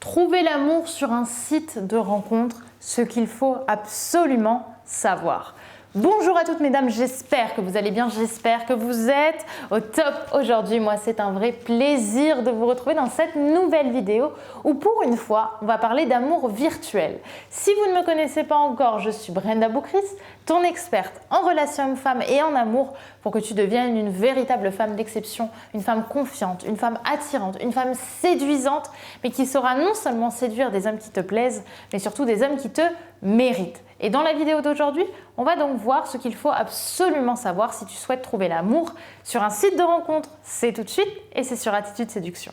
Trouver l'amour sur un site de rencontre, ce qu'il faut absolument savoir. Bonjour à toutes mesdames, j'espère que vous allez bien, j'espère que vous êtes au top aujourd'hui. Moi, c'est un vrai plaisir de vous retrouver dans cette nouvelle vidéo où pour une fois, on va parler d'amour virtuel. Si vous ne me connaissez pas encore, je suis Brenda Boukris, ton experte en relations hommes-femmes et en amour pour que tu deviennes une véritable femme d'exception, une femme confiante, une femme attirante, une femme séduisante, mais qui saura non seulement séduire des hommes qui te plaisent, mais surtout des hommes qui te méritent. Et dans la vidéo d'aujourd'hui, on va donc voir ce qu'il faut absolument savoir si tu souhaites trouver l'amour sur un site de rencontre. C'est tout de suite et c'est sur Attitude Séduction.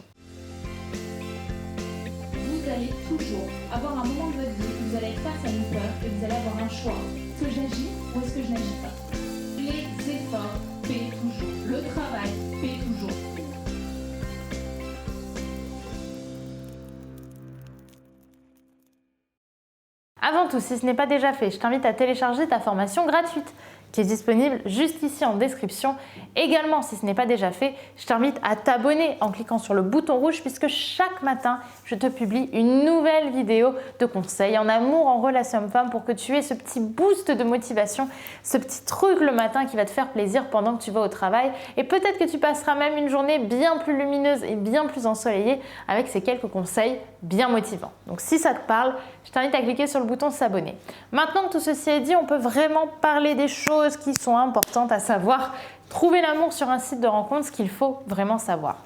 Vous allez toujours avoir un moment de votre vie où vous allez être face à une peur et vous allez avoir un choix. Est-ce que j'agis ou est-ce que je n'agis pas? Les efforts paient toujours. Le travail paie toujours. Avant tout, si ce n'est pas déjà fait, je t'invite à télécharger ta formation gratuite qui est disponible juste ici en description. Également, si ce n'est pas déjà fait, je t'invite à t'abonner en cliquant sur le bouton rouge puisque chaque matin, je te publie une nouvelle vidéo de conseils en amour, en relation homme-femme pour que tu aies ce petit boost de motivation, ce petit truc le matin qui va te faire plaisir pendant que tu vas au travail. Et peut-être que tu passeras même une journée bien plus lumineuse et bien plus ensoleillée avec ces quelques conseils bien motivants. Donc si ça te parle, je t'invite à cliquer sur le bouton s'abonner. Maintenant que tout ceci est dit, on peut vraiment parler des choses qui sont importantes, à savoir trouver l'amour sur un site de rencontre, ce qu'il faut vraiment savoir.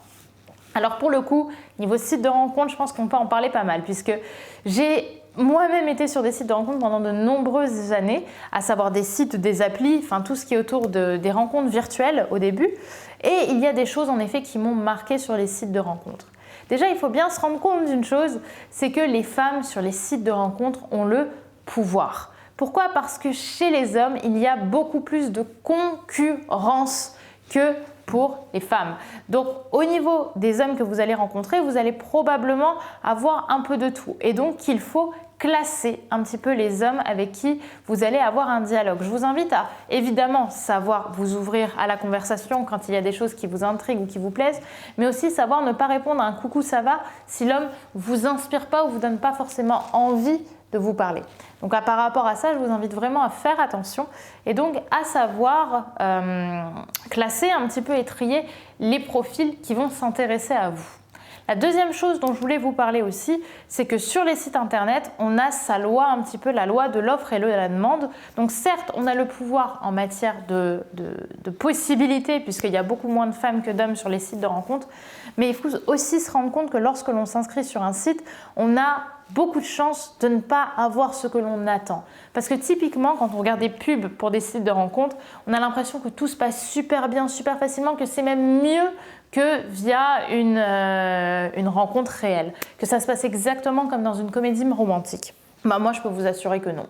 Alors pour le coup, niveau site de rencontre, je pense qu'on peut en parler pas mal puisque j'ai moi-même été sur des sites de rencontres pendant de nombreuses années, à savoir des sites, des applis, enfin tout ce qui est autour des rencontres virtuelles au début. Et il y a des choses en effet qui m'ont marqué sur les sites de rencontres. Déjà, il faut bien se rendre compte d'une chose, c'est que les femmes sur les sites de rencontres ont le pouvoir. Pourquoi? Parce que chez les hommes, il y a beaucoup plus de concurrence que pour les femmes. Donc au niveau des hommes que vous allez rencontrer, vous allez probablement avoir un peu de tout. Et donc il faut classer un petit peu les hommes avec qui vous allez avoir un dialogue. Je vous invite à évidemment savoir vous ouvrir à la conversation quand il y a des choses qui vous intriguent ou qui vous plaisent, mais aussi savoir ne pas répondre à un coucou ça va si l'homme vous inspire pas ou vous donne pas forcément envie de vous parler. Donc par rapport à ça, je vous invite vraiment à faire attention et donc à savoir classer un petit peu et trier les profils qui vont s'intéresser à vous. La deuxième chose dont je voulais vous parler aussi, c'est que sur les sites internet, on a sa loi, un petit peu la loi de l'offre et de la demande. Donc certes, on a le pouvoir en matière de possibilités, puisqu'il y a beaucoup moins de femmes que d'hommes sur les sites de rencontres, mais il faut aussi se rendre compte que lorsque l'on s'inscrit sur un site, on a beaucoup de chances de ne pas avoir ce que l'on attend. Parce que typiquement, quand on regarde des pubs pour des sites de rencontres, on a l'impression que tout se passe super bien, super facilement, que c'est même mieux que via une rencontre réelle, que ça se passe exactement comme dans une comédie romantique. Bah moi, je peux vous assurer que non.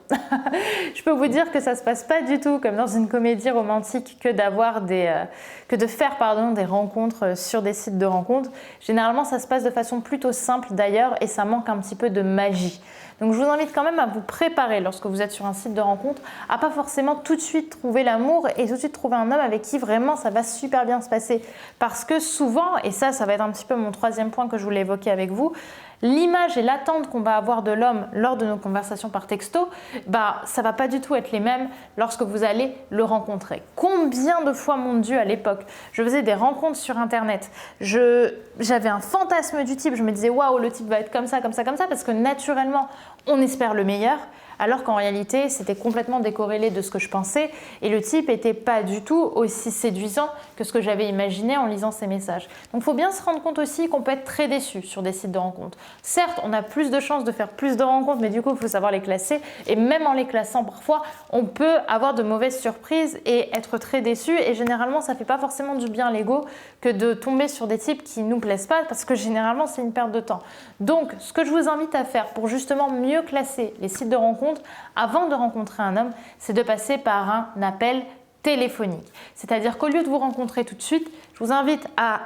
Je peux vous dire que ça ne se passe pas du tout comme dans une comédie romantique que de faire des rencontres sur des sites de rencontres. Généralement, ça se passe de façon plutôt simple d'ailleurs et ça manque un petit peu de magie. Donc je vous invite quand même à vous préparer lorsque vous êtes sur un site de rencontre, à pas forcément tout de suite trouver l'amour et tout de suite trouver un homme avec qui vraiment ça va super bien se passer. Parce que souvent, et ça va être un petit peu mon troisième point que je voulais évoquer avec vous, l'image et l'attente qu'on va avoir de l'homme lors de nos conversations par texto, ça va pas du tout être les mêmes lorsque vous allez le rencontrer. Combien de fois, mon Dieu, à l'époque, je faisais des rencontres sur internet, j'avais un fantasme du type, je me disais waouh, le type va être comme ça, comme ça, comme ça, parce que naturellement, on espère le meilleur, alors qu'en réalité, c'était complètement décorrélé de ce que je pensais et le type n'était pas du tout aussi séduisant que ce que j'avais imaginé en lisant ses messages. Donc il faut bien se rendre compte aussi qu'on peut être très déçu sur des sites de rencontres. Certes, on a plus de chances de faire plus de rencontres, mais du coup, il faut savoir les classer et même en les classant, parfois, on peut avoir de mauvaises surprises et être très déçu et généralement, ça ne fait pas forcément du bien à l'ego que de tomber sur des types qui ne nous plaisent pas parce que généralement, c'est une perte de temps. Donc, ce que je vous invite à faire pour justement mieux classer les sites de rencontres avant de rencontrer un homme, c'est de passer par un appel téléphonique. C'est-à-dire qu'au lieu de vous rencontrer tout de suite, je vous invite à,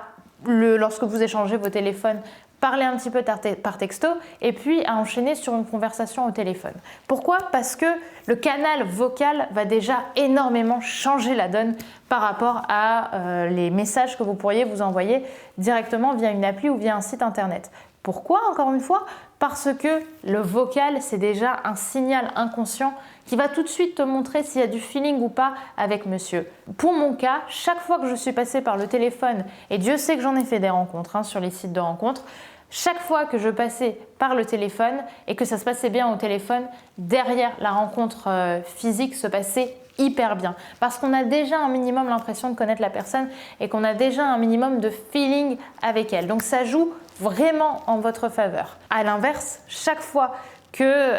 lorsque vous échangez vos téléphones, parler un petit peu par texto et puis à enchaîner sur une conversation au téléphone. Pourquoi? Parce que le canal vocal va déjà énormément changer la donne par rapport à les messages que vous pourriez vous envoyer directement via une appli ou via un site internet. Pourquoi, encore une fois? Parce que le vocal, c'est déjà un signal inconscient qui va tout de suite te montrer s'il y a du feeling ou pas avec monsieur. Pour mon cas, chaque fois que je suis passée par le téléphone, et Dieu sait que j'en ai fait des rencontres sur les sites de rencontres, chaque fois que je passais par le téléphone et que ça se passait bien au téléphone, derrière la rencontre physique se passait hyper bien. Parce qu'on a déjà un minimum l'impression de connaître la personne et qu'on a déjà un minimum de feeling avec elle. Donc ça joue vraiment en votre faveur. À l'inverse, chaque fois que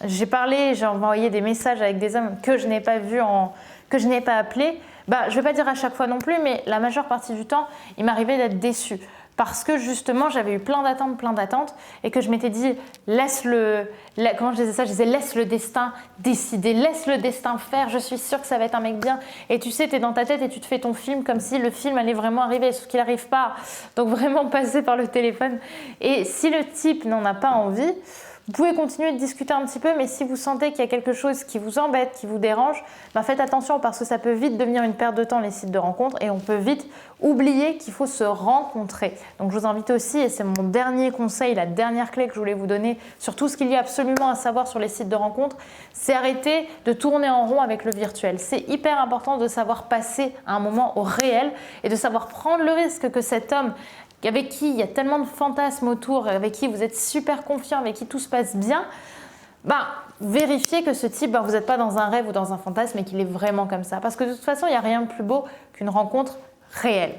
j'ai envoyé des messages avec des hommes que je n'ai pas vus, que je n'ai pas appelés, je ne vais pas dire à chaque fois non plus, mais la majeure partie du temps, il m'arrivait d'être déçue. Parce que justement, j'avais eu plein d'attentes, et que je m'étais dit, quand je disais ça, je disais laisse le destin décider, laisse le destin faire, je suis sûre que ça va être un mec bien. Et tu sais, tu es dans ta tête et tu te fais ton film comme si le film allait vraiment arriver, sauf qu'il n'arrive pas. Donc vraiment passer par le téléphone. Et si le type n'en a pas envie, vous pouvez continuer de discuter un petit peu, mais si vous sentez qu'il y a quelque chose qui vous embête, qui vous dérange, faites attention parce que ça peut vite devenir une perte de temps les sites de rencontres et on peut vite oublier qu'il faut se rencontrer. Donc je vous invite aussi, et c'est mon dernier conseil, la dernière clé que je voulais vous donner sur tout ce qu'il y a absolument à savoir sur les sites de rencontres, c'est arrêter de tourner en rond avec le virtuel. C'est hyper important de savoir passer à un moment au réel et de savoir prendre le risque que cet homme avec qui il y a tellement de fantasmes autour, avec qui vous êtes super confiant, avec qui tout se passe bien, vérifiez que ce type, vous n'êtes pas dans un rêve ou dans un fantasme et qu'il est vraiment comme ça. Parce que de toute façon, il n'y a rien de plus beau qu'une rencontre réelle.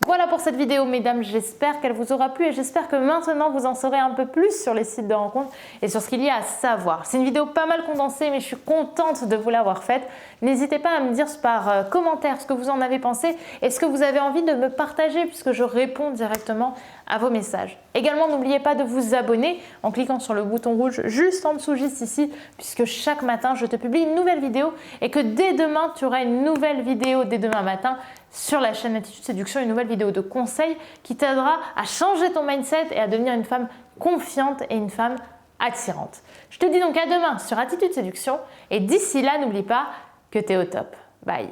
Voilà pour cette vidéo, mesdames, j'espère qu'elle vous aura plu et j'espère que maintenant vous en saurez un peu plus sur les sites de rencontres et sur ce qu'il y a à savoir. C'est une vidéo pas mal condensée, mais je suis contente de vous l'avoir faite. N'hésitez pas à me dire par commentaire ce que vous en avez pensé et ce que vous avez envie de me partager puisque je réponds directement à vos messages. Également, n'oubliez pas de vous abonner en cliquant sur le bouton rouge juste en dessous, juste ici, puisque chaque matin, je te publie une nouvelle vidéo et que dès demain, tu auras une nouvelle vidéo dès demain matin sur la chaîne Attitude Séduction, une nouvelle vidéo de conseils qui t'aidera à changer ton mindset et à devenir une femme confiante et une femme attirante. Je te dis donc à demain sur Attitude Séduction et d'ici là, n'oublie pas que tu es au top. Bye.